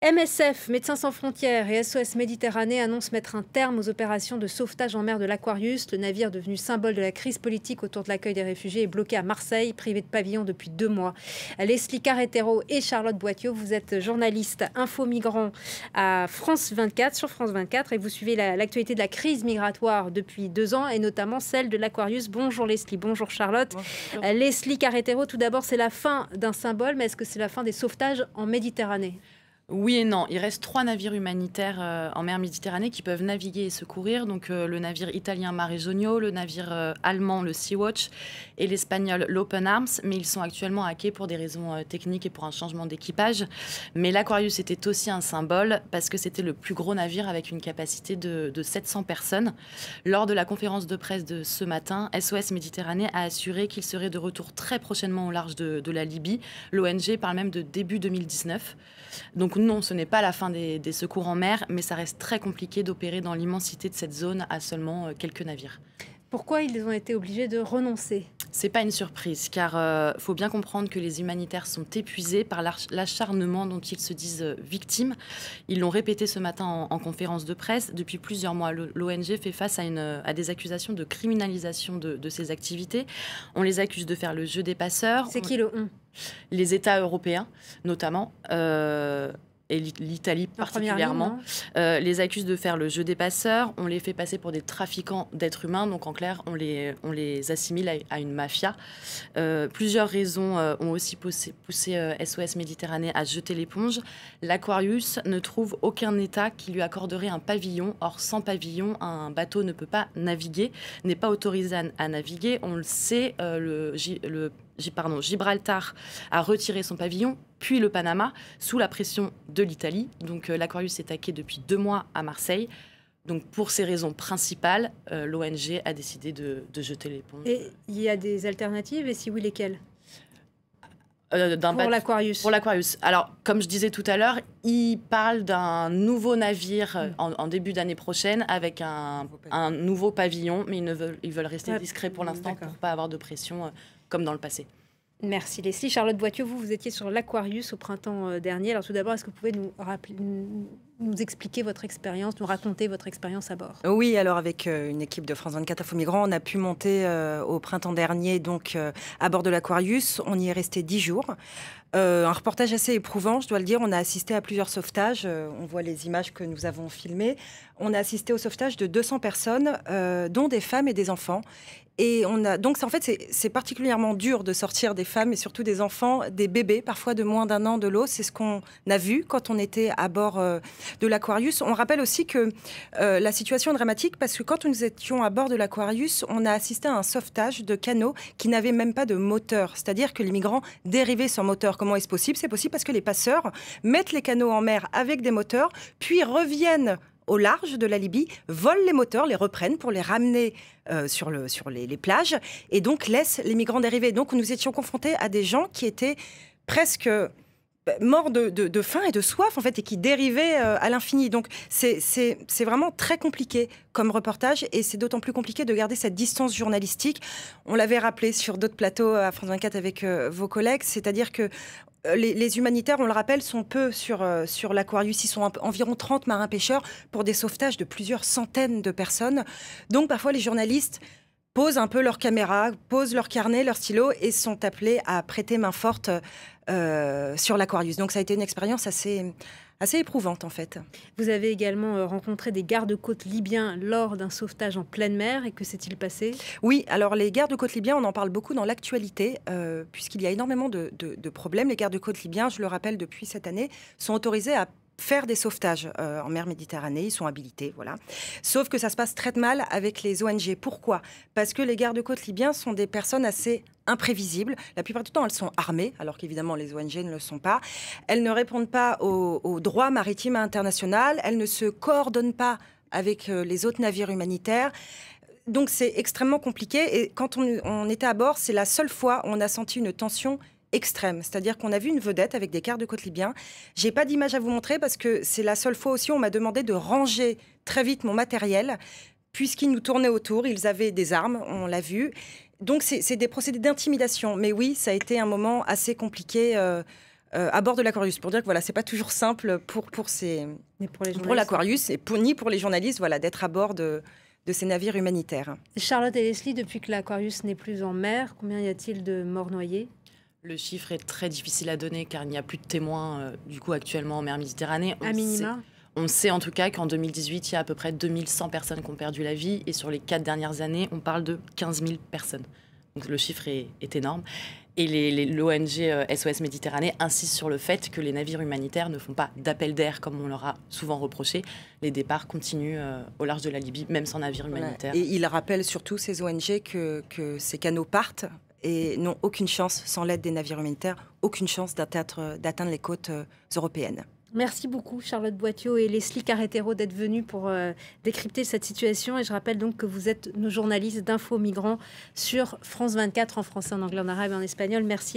MSF, Médecins sans frontières et SOS Méditerranée annoncent mettre un terme aux opérations de sauvetage en mer de l'Aquarius. Le navire, devenu symbole de la crise politique autour de l'accueil des réfugiés, est bloqué à Marseille, privé de pavillon depuis 2 mois. Leslie Carretero et Charlotte Boittiau, vous êtes journaliste info migrants à France 24, sur France 24, et vous suivez l'actualité de la crise migratoire depuis 2 ans, et notamment celle de l'Aquarius. Bonjour Leslie, bonjour Charlotte. Bonjour. Leslie Carretero, tout d'abord, c'est la fin d'un symbole, mais est-ce que c'est la fin des sauvetages en Méditerranée ? Oui et non. Il reste 3 navires humanitaires en mer Méditerranée qui peuvent naviguer et secourir. Donc le navire italien Mare Jonio, le navire allemand le Sea-Watch et l'espagnol l'Open Arms. Mais ils sont actuellement à quai pour des raisons techniques et pour un changement d'équipage. Mais l'Aquarius était aussi un symbole parce que c'était le plus gros navire avec une capacité de 700 personnes. Lors de la conférence de presse de ce matin, SOS Méditerranée a assuré qu'il serait de retour très prochainement au large de la Libye. L'ONG parle même de début 2019. Donc non, ce n'est pas la fin des secours en mer, mais ça reste très compliqué d'opérer dans l'immensité de cette zone à seulement quelques navires. Pourquoi ils ont été obligés de renoncer ? C'est pas une surprise, car faut bien comprendre que les humanitaires sont épuisés par l'acharnement dont ils se disent victimes. Ils l'ont répété ce matin en conférence de presse. Depuis plusieurs mois, l'ONG fait face à des accusations de criminalisation de ses activités. On les accuse de faire le jeu des passeurs. C'est qui le on ? Les États européens, notamment. Et l'Italie particulièrement, les accusent de faire le jeu des passeurs. On les fait passer pour des trafiquants d'êtres humains. Donc en clair, on les assimile à une mafia. Plusieurs raisons ont aussi poussé SOS Méditerranée à jeter l'éponge. L'Aquarius ne trouve aucun État qui lui accorderait un pavillon. Or, sans pavillon, un bateau ne peut pas naviguer, n'est pas autorisé à naviguer. On le sait, Gibraltar a retiré son pavillon, puis le Panama, sous la pression de l'Italie. Donc l'Aquarius est à quai depuis 2 mois à Marseille. Donc pour ces raisons principales, l'ONG a décidé de jeter l'éponge. Et il y a des alternatives, et si oui, lesquelles ? Pour l'Aquarius. Pour l'Aquarius. Alors, comme je disais tout à l'heure, ils parlent d'un nouveau navire en début d'année prochaine avec un nouveau pavillon, mais ils veulent rester discrets pour l'instant pour ne pas avoir de pression comme dans le passé. Merci Leslie. Charlotte Boittiau, vous étiez sur l'Aquarius au printemps dernier. Alors tout d'abord, est-ce que vous pouvez nous expliquer votre expérience, nous raconter votre expérience à bord ? Oui, alors avec une équipe de France 24 Info Migrants, on a pu monter au printemps dernier donc à bord de l'Aquarius. On y est resté 10 jours. Un reportage assez éprouvant, je dois le dire. On a assisté à plusieurs sauvetages. On voit les images que nous avons filmées. On a assisté au sauvetage de 200 personnes, dont des femmes et des enfants. Et donc, en fait, c'est particulièrement dur de sortir des femmes et surtout des enfants, des bébés, parfois de moins d'1 an de l'eau. C'est ce qu'on a vu quand on était à bord de l'Aquarius. On rappelle aussi que la situation est dramatique parce que quand nous étions à bord de l'Aquarius, on a assisté à un sauvetage de canots qui n'avaient même pas de moteur. C'est-à-dire que les migrants dérivaient sans moteur. Comment est-ce possible ? C'est possible parce que les passeurs mettent les canots en mer avec des moteurs, puis reviennent au large de la Libye, volent les moteurs, les reprennent pour les ramener sur les plages et donc laissent les migrants dériver. Donc nous étions confrontés à des gens qui étaient presque morts de faim et de soif en fait et qui dérivaient à l'infini. Donc c'est vraiment très compliqué comme reportage et c'est d'autant plus compliqué de garder cette distance journalistique. On l'avait rappelé sur d'autres plateaux à France 24 avec vos collègues, c'est-à-dire que les humanitaires, on le rappelle, sont peu sur l'Aquarius. Ils sont environ 30 marins-pêcheurs pour des sauvetages de plusieurs centaines de personnes. Donc parfois, les journalistes posent un peu leur caméra, posent leur carnet, leur stylo et sont appelés à prêter main forte sur l'Aquarius. Donc ça a été une expérience assez éprouvante en fait. Vous avez également rencontré des gardes-côtes libyens lors d'un sauvetage en pleine mer. Et que s'est-il passé ? Oui, alors les gardes-côtes libyens, on en parle beaucoup dans l'actualité, puisqu'il y a énormément de problèmes. Les gardes-côtes libyens, je le rappelle depuis cette année, sont autorisés à faire des sauvetages en mer Méditerranée, ils sont habilités, voilà. Sauf que ça se passe très mal avec les ONG. Pourquoi ? Parce que les gardes-côtes libyens sont des personnes assez imprévisibles. La plupart du temps, elles sont armées, alors qu'évidemment, les ONG ne le sont pas. Elles ne répondent pas au droit maritime international. Elles ne se coordonnent pas avec les autres navires humanitaires. Donc, c'est extrêmement compliqué. Et quand on était à bord, c'est la seule fois où on a senti une tension extrême, c'est-à-dire qu'on a vu une vedette avec des gardes-côtes libyens. J'ai pas d'image à vous montrer parce que c'est la seule fois aussi où on m'a demandé de ranger très vite mon matériel puisqu'ils nous tournaient autour, ils avaient des armes, on l'a vu. Donc c'est des procédés d'intimidation. Mais oui, ça a été un moment assez compliqué à bord de l'Aquarius, pour dire que voilà, c'est pas toujours simple pour l'Aquarius et ni pour les journalistes, voilà, d'être à bord de ces navires humanitaires. Charlotte et Leslie, depuis que l'Aquarius n'est plus en mer, combien y a-t-il de morts noyés? Le chiffre est très difficile à donner car il n'y a plus de témoins du coup actuellement en mer Méditerranée. À minima. On sait en tout cas qu'en 2018, il y a à peu près 2100 personnes qui ont perdu la vie et sur les 4 dernières années, on parle de 15 000 personnes. Donc le chiffre est énorme. Et l'ONG SOS Méditerranée insiste sur le fait que les navires humanitaires ne font pas d'appel d'air comme on leur a souvent reproché. Les départs continuent au large de la Libye, même sans navire humanitaire. Et il rappelle surtout ces ONG que ces canaux partent et n'ont aucune chance, sans l'aide des navires humanitaires, aucune chance d'atteindre les côtes européennes. Merci beaucoup Charlotte Boittiau et Leslie Carretero d'être venues pour décrypter cette situation. Et je rappelle donc que vous êtes nos journalistes d'Info Migrants sur France 24 en français, en anglais, en arabe et en espagnol. Merci.